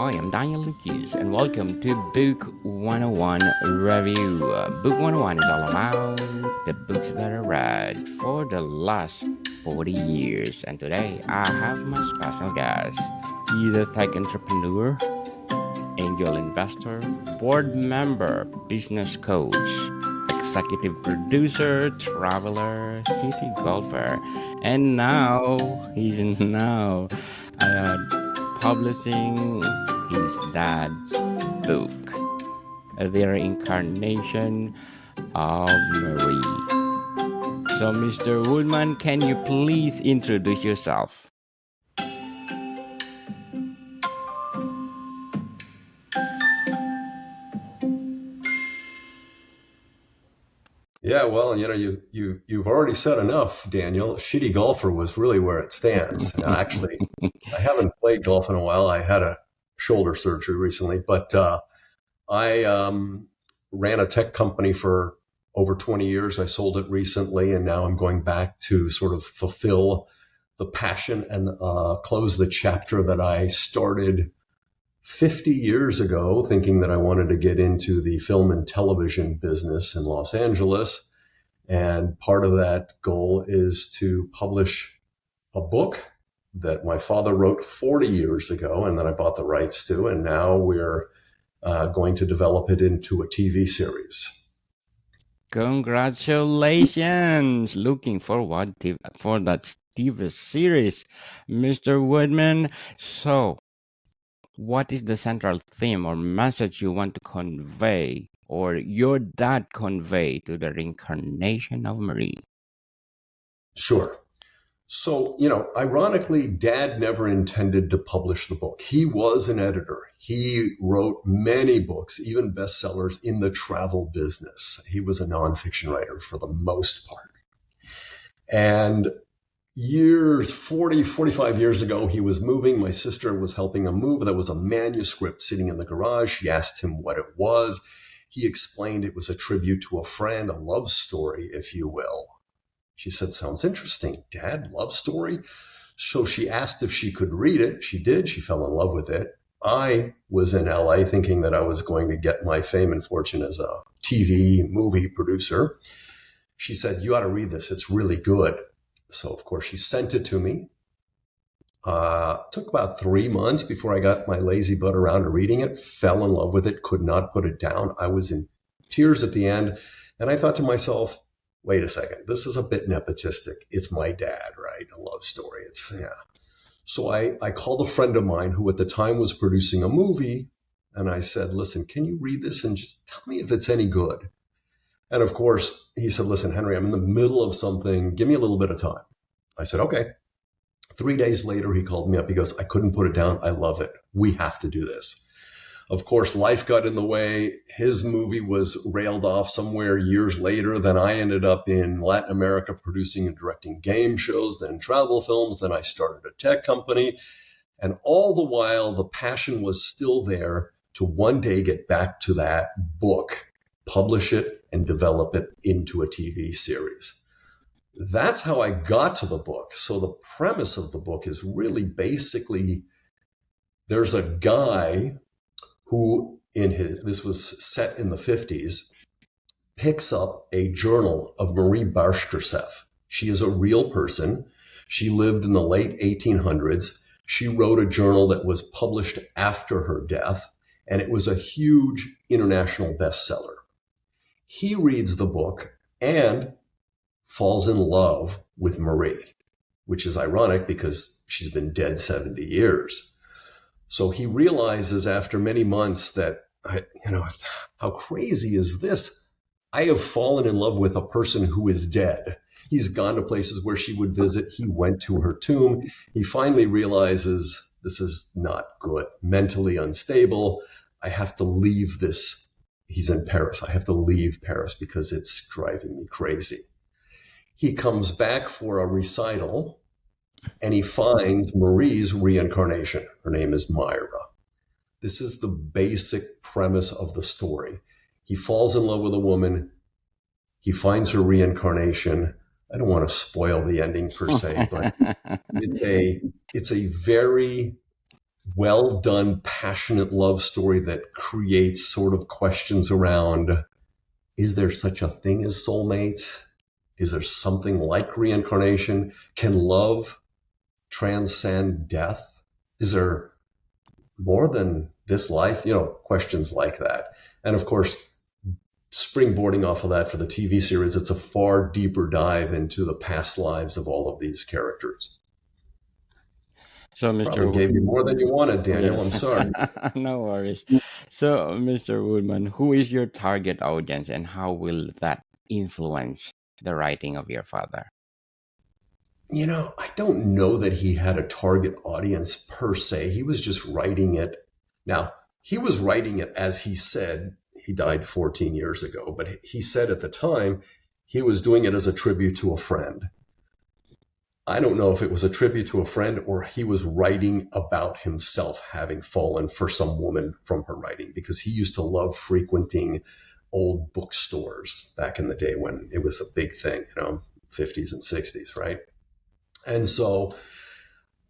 I am Daniel Lucas, and welcome to Book 101 Review. Book 101 is all about the books that I read for the last 40 years. And today I have my special guest. He's a tech entrepreneur, angel investor, board member, business coach, executive producer, traveler, city golfer, and now he's now publishing his dad's book, The Reincarnation of Marie. So, Mr. Woodman, can you please introduce yourself? Yeah, well, you've already said enough, Daniel. Shitty golfer was really where it stands. Actually, I haven't played golf in a while. I had a shoulder surgery recently, but I ran a tech company for over 20 years. I sold it recently, and now I'm going back to sort of fulfill the passion and close the chapter that I started 50 years ago, thinking that I wanted to get into the film and television business in Los Angeles. And part of that goal is to publish a book that my father wrote 40 years ago and that I bought the rights to. And now we're going to develop it into a TV series. Congratulations! Looking forward for that TV series, Mr. Woodman. So, what is the central theme or message you want to convey, or your dad convey, to the Reincarnation of Marie? Sure. So, ironically, Dad never intended to publish the book. He was an editor. He wrote many books, even bestsellers in the travel business. He was a nonfiction writer for the most part. And 45 years ago, he was moving. My sister was helping him move. There was a manuscript sitting in the garage. She asked him what it was. He explained it was a tribute to a friend, a love story, if you will. She said, sounds interesting. Dad, love story? So she asked if she could read it. She did. She fell in love with it. I was in LA thinking that I was going to get my fame and fortune as a TV movie producer. She said, you ought to read this. It's really good. So, of course, she sent it to me. Took about 3 months before I got my lazy butt around to reading it, fell in love with it, could not put it down. I was in tears at the end. And I thought to myself, wait a second, this is a bit nepotistic. It's my dad, right? A love story. So I called a friend of mine who at the time was producing a movie. And I said, listen, can you read this and just tell me if it's any good? And of course, he said, listen, Henry, I'm in the middle of something. Give me a little bit of time. I said, okay. 3 days later, he called me up. He goes, I couldn't put it down. I love it. We have to do this. Of course, life got in the way. His movie was railed off somewhere years later. Then I ended up in Latin America producing and directing game shows, then travel films. Then I started a tech company. And all the while, the passion was still there to one day get back to that book, publish it, and develop it into a TV series. That's how I got to the book. So the premise of the book is really basically there's a guy who this was set in the 50s, picks up a journal of Marie Bashkirtseff. She is a real person. She lived in the late 1800s. She wrote a journal that was published after her death, and it was a huge international bestseller. He reads the book and falls in love with Marie, which is ironic because she's been dead 70 years. So he realizes after many months that, how crazy is this? I have fallen in love with a person who is dead. He's gone to places where she would visit. He went to her tomb. He finally realizes this is not good, mentally unstable. I have to leave this. He's in Paris. I have to leave Paris because it's driving me crazy. He comes back for a recital and he finds Marie's reincarnation. Her name is Myra. This is the basic premise of the story. He falls in love with a woman. He finds her reincarnation. I don't want to spoil the ending per se, but it's a very well done, passionate love story that creates sort of questions around, is there such a thing as soulmates? Is there something like reincarnation? Can love transcend death? Is there more than this life? Questions like that. And of course, springboarding off of that for the TV series, it's a far deeper dive into the past lives of all of these characters. So, Mr. Probably gave you more than you wanted, Daniel. Yes. I'm sorry. No worries. So, Mr. Woodman, who is your target audience and how will that influence the writing of your father? I don't know that he had a target audience per se. He was just writing it. Now, he was writing it as he said. He died 14 years ago, but he said at the time he was doing it as a tribute to a friend. I don't know if it was a tribute to a friend or he was writing about himself having fallen for some woman from her writing, because he used to love frequenting old bookstores back in the day when it was a big thing, 50s and 60s, right? And so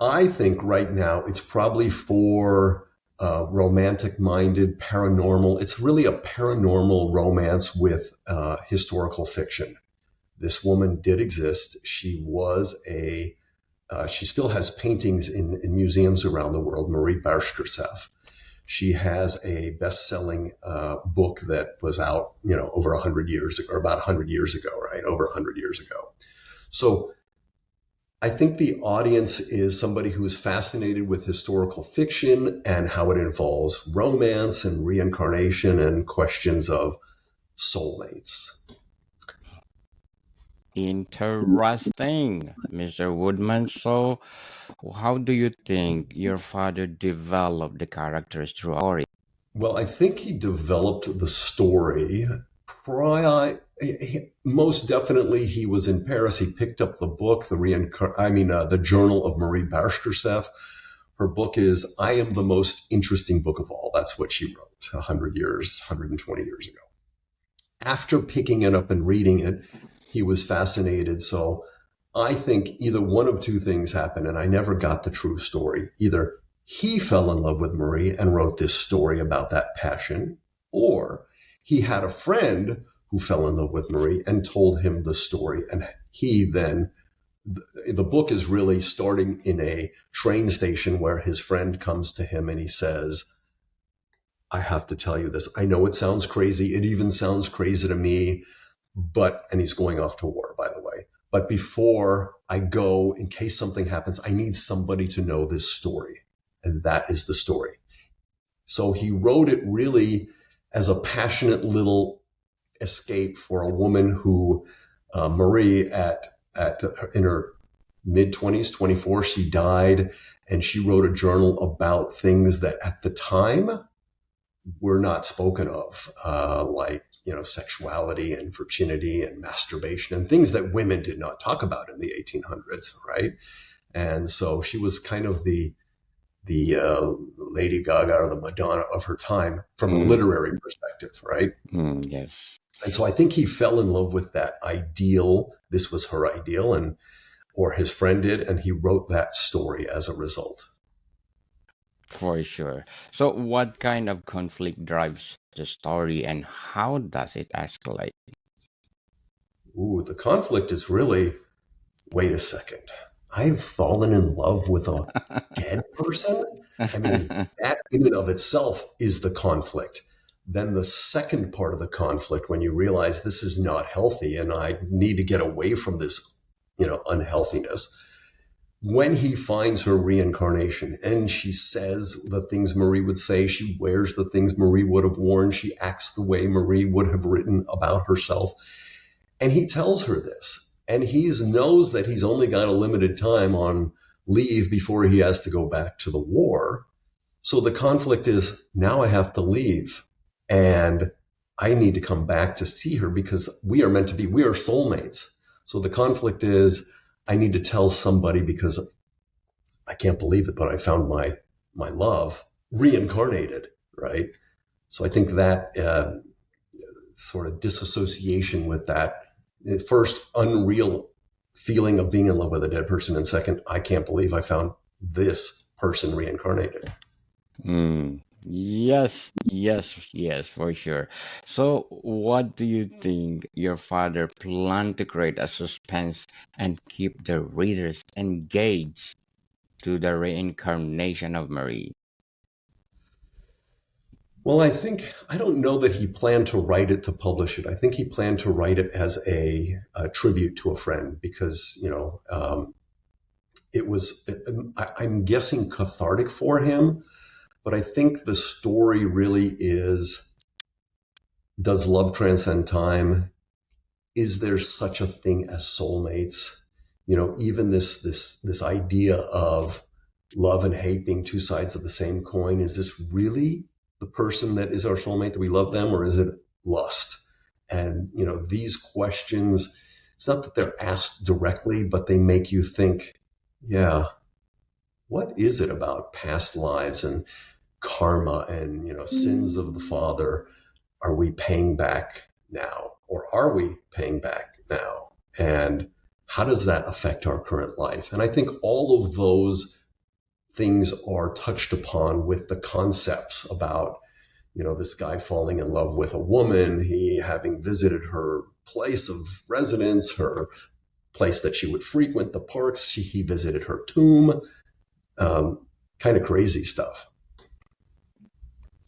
I think right now it's probably for romantic-minded, paranormal. It's really a paranormal romance with historical fiction. This woman did exist. She was she still has paintings in museums around the world, Marie Bashkirtseff. She has a best-selling book that was out, over 100 years ago, or about 100 years ago, right? Over 100 years ago. So I think the audience is somebody who is fascinated with historical fiction and how it involves romance and reincarnation and questions of soulmates. Interesting, Mr. Woodman. So, how do you think your father developed the characters through story? Well, I think he developed the story most definitely. He was in Paris. He picked up the book, the Journal of Marie Bashkirtseff. Her book is I Am the Most Interesting Book of All. That's what she wrote 120 years ago. After picking it up and reading it, he was fascinated. So I think either one of two things happened, and I never got the true story. Either he fell in love with Marie and wrote this story about that passion, or he had a friend who fell in love with Marie and told him the story. And he then, the book is really starting in a train station where his friend comes to him and he says, I have to tell you this. I know it sounds crazy. It even sounds crazy to me, and he's going off to war, by the way. But before I go, in case something happens, I need somebody to know this story. And that is the story. So he wrote it really as a passionate little escape for a woman who, Marie, in her mid-20s, 24, she died, and she wrote a journal about things that at the time were not spoken of, like sexuality and virginity and masturbation and things that women did not talk about in the 1800s, right? And so she was kind of the Lady Gaga or the Madonna of her time from a literary perspective, right? Yes. And so I think he fell in love with that ideal. This was her ideal, or his friend did, and he wrote that story as a result. For sure. So, what kind of conflict drives the story and how does it escalate? Ooh, the conflict is really, wait a second. I've fallen in love with a dead person? I mean, that in and of itself is the conflict. Then the second part of the conflict, when you realize this is not healthy and I need to get away from this, unhealthiness. When he finds her reincarnation and she says the things Marie would say, she wears the things Marie would have worn, she acts the way Marie would have written about herself. And he tells her this. And he knows that he's only got a limited time on leave before he has to go back to the war. So the conflict is, now I have to leave and I need to come back to see her because we are soulmates. So the conflict is, I need to tell somebody because I can't believe it, but I found my love reincarnated, right? So I think that sort of disassociation with that, first, unreal feeling of being in love with a dead person, and second, I can't believe I found this person reincarnated. Mm. Yes, yes, yes, for sure. So, what do you think your father planned to create a suspense and keep the readers engaged to the reincarnation of Marie? Well, I don't know that he planned to write it to publish it. I think he planned to write it as a tribute to a friend because, it was, I'm guessing, cathartic for him. But I think the story really is, does love transcend time? Is there such a thing as soulmates? Even this idea of love and hate being two sides of the same coin. Is this really the person that is our soulmate? Do we love them, or is it lust? And these questions. It's not that they're asked directly, but they make you think. Yeah, what is it about past lives and karma and sins of the father? Are we paying back now, or are we paying back now? And how does that affect our current life? And I think all of those things are touched upon with the concepts about this guy falling in love with a woman, he having visited her place of residence, her place that she would frequent, the parks, he visited her tomb. Kind of crazy stuff.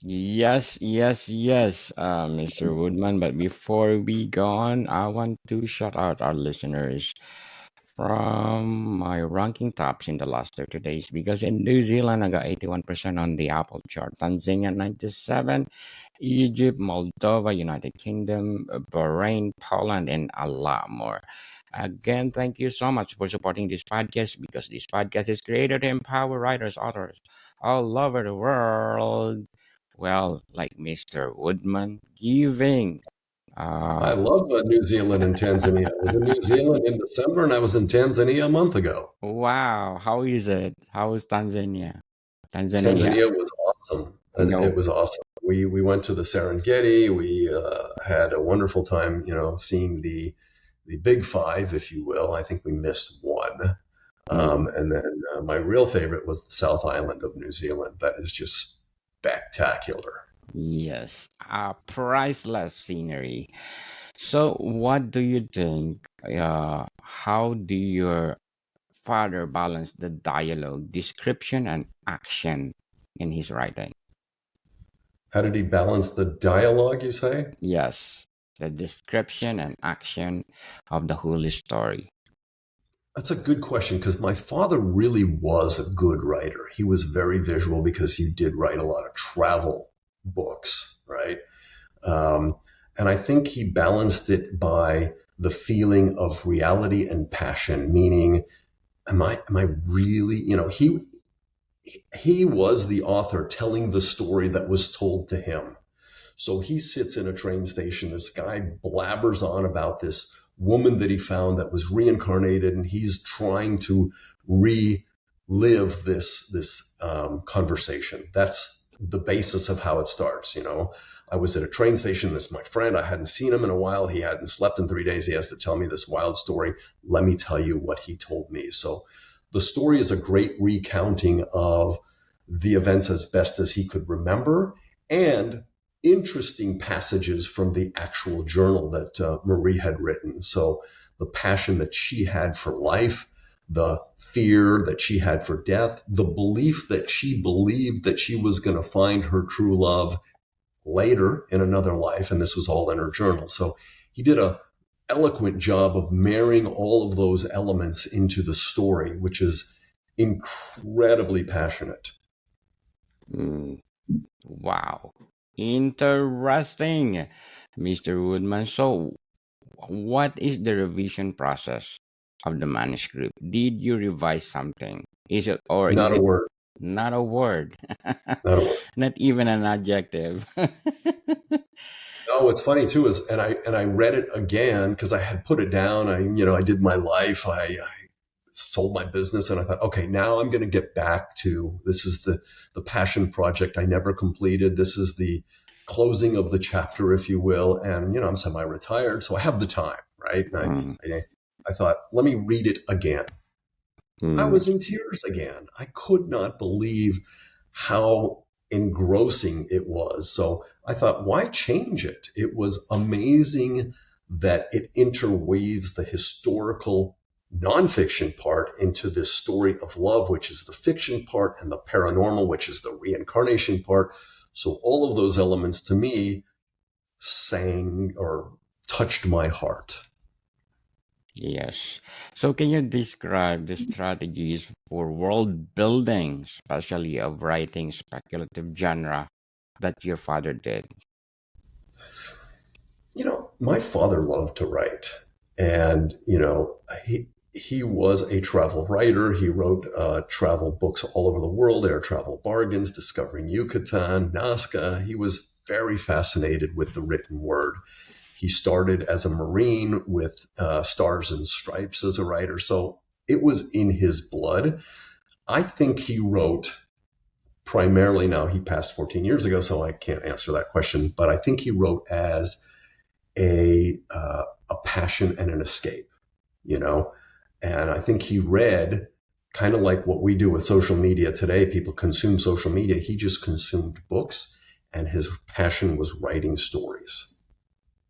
Yes, yes, yes, Mr. Woodman. But before we go on, I want to shout out our listeners from my ranking tops in the last 30 days because in New Zealand, I got 81% on the Apple chart, Tanzania 97, Egypt, Moldova, United Kingdom, Bahrain, Poland, and a lot more. Again, thank you so much for supporting this podcast because this podcast is created to empower writers, authors all over the world. Well, like Mr. Woodman, giving. I Uh, love New Zealand and Tanzania. I was in New Zealand in December and I was in Tanzania a month ago. wow, how is it? How is Tanzania? Tanzania. Tanzania was awesome. It No. was awesome. We went to the Serengeti. We had a wonderful time, seeing the big five, if you will. I think we missed one. Mm, And then my real favorite was the South Island of New Zealand. That is just spectacular. yes, priceless scenery. So, what do you think? How do your father balance the dialogue, description, and action in his writing? How did he balance the dialogue, you say? Yes, the description and action of the whole story. That's a good question because my father really was a good writer. He was very visual because he did write a lot of travel books, right? Um, and I think he balanced it by the feeling of reality and passion, meaning, am I really, he was the author telling the story that was told to him. So he sits in a train station. This guy blabbers on about this woman that he found that was reincarnated, and he's trying to relive this conversation. That's the basis of how it starts. I was at a train station. This is my friend. I hadn't seen him in a while. He hadn't slept in 3 days. He has to tell me this wild story. Let me tell you what he told me. So the story is a great recounting of the events as best as he could remember, and interesting passages from the actual journal that Marie had written. So the passion that she had for life, the fear that she had for death, the belief that she believed that she was going to find her true love later in another life, and this was all in her journal. So he did a eloquent job of marrying all of those elements into the story, which is incredibly passionate. Mm, wow, interesting, Mr. Woodman. So, what is the revision process of the manuscript? Did you revise something? Is it or is Not a it word, not a word? not a word. Not even an adjective. No, what's funny too is, and I read it again because I had put it down. I did my life. I sold my business, and I thought, okay, now I'm going to get back to this is the passion project I never completed. This is the closing of the chapter, if you will. And I'm semi-retired, so I have the time, right? And Mm, I thought, let me read it again. I mm, was in tears again. I could not believe how. engrossing it was. So I thought, why change it? It was amazing that it interweaves the historical nonfiction part into this story of love, which is the fiction part, and the paranormal, which is the reincarnation part. So all of those elements to me sang or touched my heart. Yes. So can you describe the strategies for world building, especially of writing speculative genre that your father did? My father loved to write, and he was a travel writer. He wrote travel books all over the world, Air Travel Bargains, Discovering Yucatan, Nazca. He was very fascinated with the written word. He started as a Marine with Stars and Stripes as a writer, so it was in his blood. I think he wrote primarily, now he passed 14 years ago, so I can't answer that question, but I think he wrote as a passion and an escape, and I think he read kind of like what we do with social media today. People consume social media. He just consumed books, and his passion was writing stories.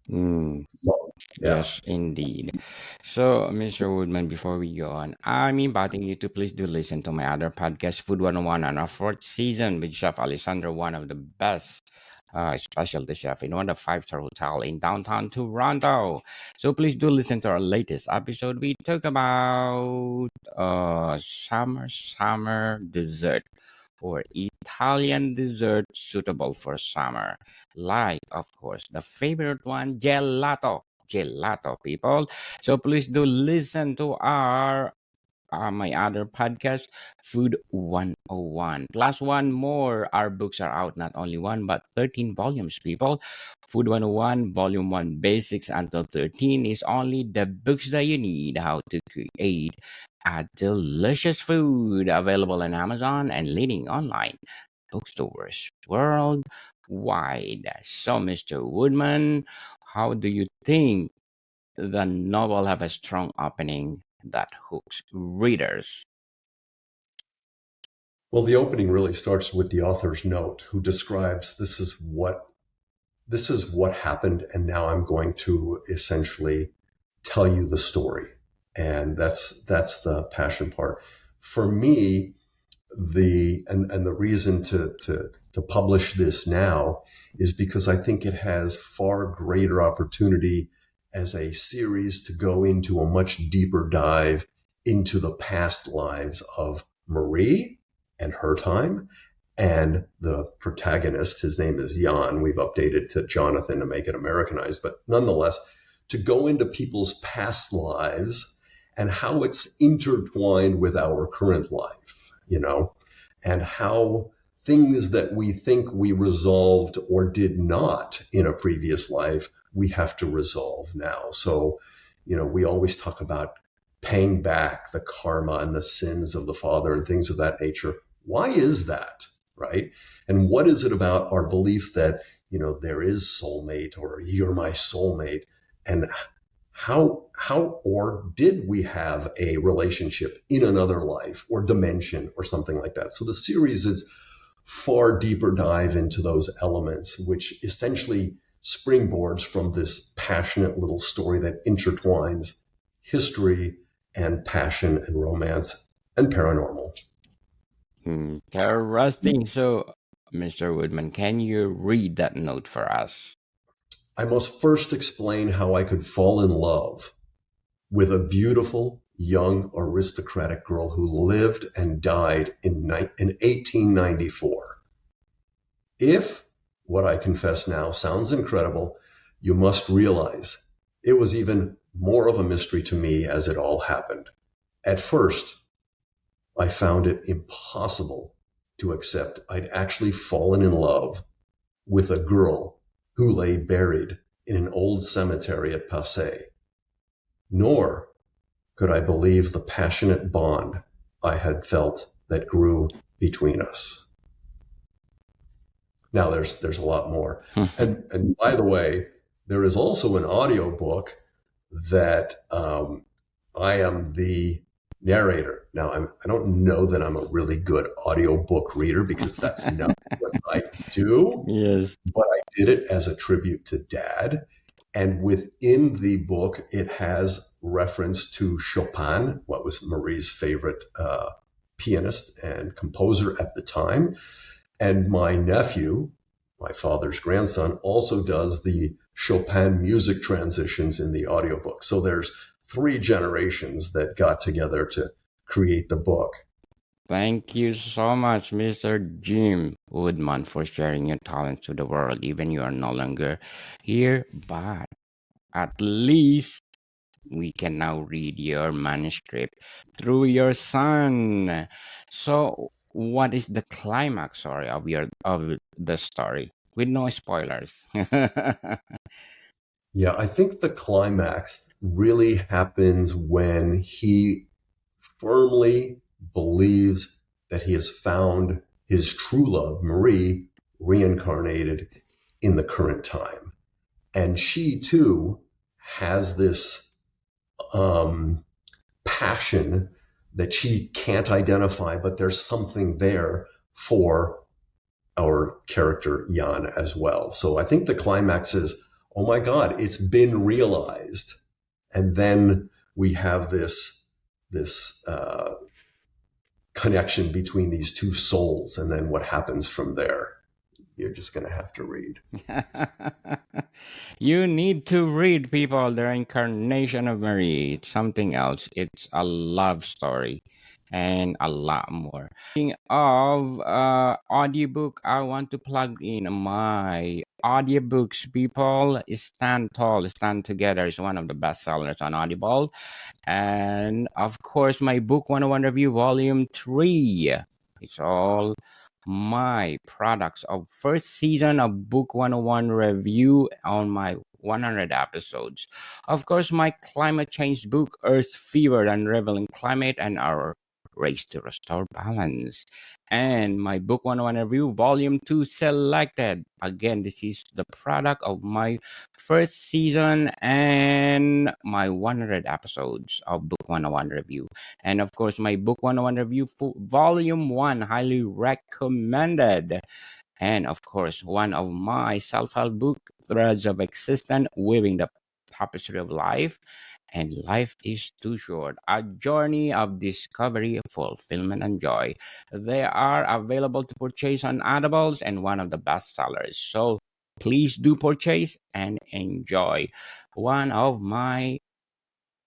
Mm, Well, yeah. yes, indeed. So, Mr. Woodman, before we go on, I'm inviting you to please do listen to my other podcast, Food 101, on our fourth season with Chef Alessandro, one of the best specialty chef in one of the five-star hotel in downtown Toronto. So please do listen to our latest episode. We talk about summer dessert or Italian dessert suitable for summer. Like, of course, the favorite one, gelato. Gelato, people. So please do listen to our my other podcast, Food 101. Plus one more. Our books are out, not only one, but 13 volumes, people. Food 101, Volume 1, Basics until 13 is only the books that you need, how to create a delicious food, available on Amazon and leading online bookstores worldwide. So, Mr. Woodman, how do you think the novel have a strong opening that hooks readers? Well, the opening really starts with the author's note, who describes this is what happened, and now I'm going to essentially tell you the story. And that's the passion part. For me, the reason to publish this now is because I think it has far greater opportunity as a series to go into a much deeper dive into the past lives of Marie and her time, and the protagonist. His name is Yann. We've updated to Jonathan to make it Americanized, but nonetheless, to go into people's past lives and how it's intertwined with our current life, and how things that we think we resolved or did not in a previous life, we have to resolve now. So, we always talk about paying back the karma and the sins of the father and things of that nature. Why is that? Right? And what is it about our belief that, there is soulmate, or you're my soulmate? And how or did we have a relationship in another life or dimension or something like that? So the series is far deeper dive into those elements, which essentially springboards from this passionate little story that intertwines history and passion and romance and paranormal. Interesting. So, Mr. Woodman, can you read that note for us? I must first explain how I could fall in love with a beautiful, young, aristocratic girl who lived and died in 1894. If what I confess now sounds incredible, you must realize it was even more of a mystery to me as it all happened. At first, I found it impossible to accept I'd actually fallen in love with a girl who lay buried in an old cemetery at Passy. Nor could I believe the passionate bond I had felt that grew between us. Now there's a lot more. And by the way, there is also an audio book that I am the narrator. Now, I don't know that I'm a really good audiobook reader because that's not what I do, Yes. but I did it as a tribute to Dad. And within the book, it has reference to Chopin, what was Marie's favorite pianist and composer at the time. And my nephew, my father's grandson, also does the Chopin music transitions in the audiobook. So there's three generations that got together to create the book. Thank you so much, Mr. Jim Woodman, for sharing your talent to the world. Even you are no longer here, but at least we can now read your manuscript through your son. So, what is the climax, sorry, of the story? With no spoilers. Yeah, I think the climax really happens when he firmly believes that he has found his true love, Marie, reincarnated in the current time. And she too has this passion that she can't identify, but there's something there for our character Yann as well. So I think the climax is, oh my God, it's been realized, and then we have this connection between these two souls, and then what happens from there. You're just going to have to read. You need to read, people, the Reincarnation of Marie. It's something else. It's a love story and a lot more. Speaking of audiobook, I want to plug in my audiobooks, people. Stand Tall, Stand Together is one of the best sellers on Audible. And of course, my book 101 review, volume 3. It's all my products of first season of book 101 review on my 100 episodes. Of course, my climate change book, Earth Fever, Unraveling Climate and Our Race to Restore Balance. And my book 101 review, volume 2, Selected. Again, this is the product of my first season and my 100 episodes of book 101 review. And of course, my book 101 review, volume 1, highly recommended. And of course, one of my self-help book, Threads of Existence, Weaving the Tapestry of Life. And Life is Too Short, a journey of discovery, fulfillment, and joy. They are available to purchase on Audibles and one of the best sellers. So please do purchase and enjoy one of my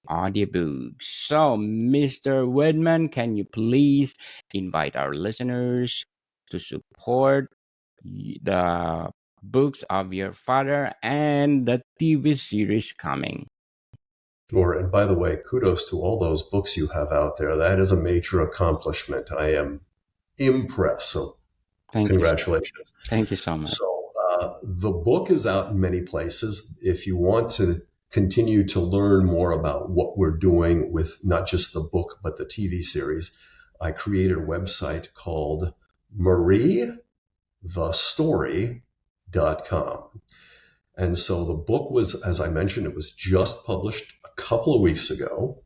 audiobooks. So, Mr. Woodman, can you please invite our listeners to support the books of your father and the TV series coming? Sure. And by the way, kudos to all those books you have out there. That is a major accomplishment. I am impressed. So Thank you. congratulations. Thank you so much. So the book is out in many places. If you want to continue to learn more about what we're doing with not just the book, but the TV series, I created a website called mariethestory.com. And so the book was, as I mentioned, it was just published a couple of weeks ago.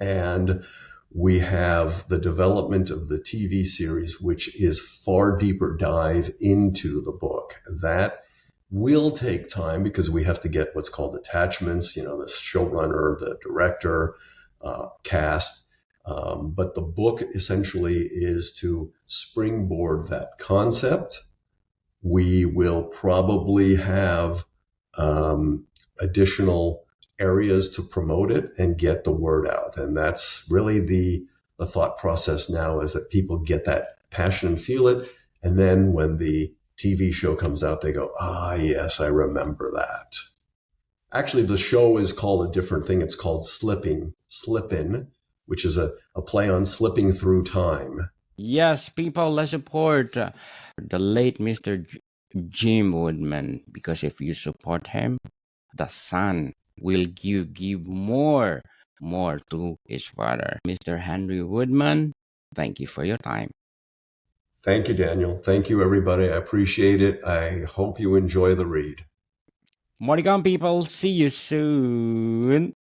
And we have the development of the TV series, which is far deeper dive into the book. That will take time because we have to get what's called attachments, the showrunner, the director, cast. But the book essentially is to springboard that concept. We will probably have additional areas to promote it and get the word out. And that's really the thought process now, is that people get that passion and feel it. And then when the TV show comes out, they go, yes, I remember that. Actually, the show is called a different thing. It's called Slip In, which is a play on slipping through time. Yes, people, let's support the late Mr. Jim Woodman, because if you support him, the son will give more to his father. Mr. Henry Woodman, thank you for your time. Thank you, Daniel. Thank you, everybody. I appreciate it. I hope you enjoy the read. Morning, people. See you soon.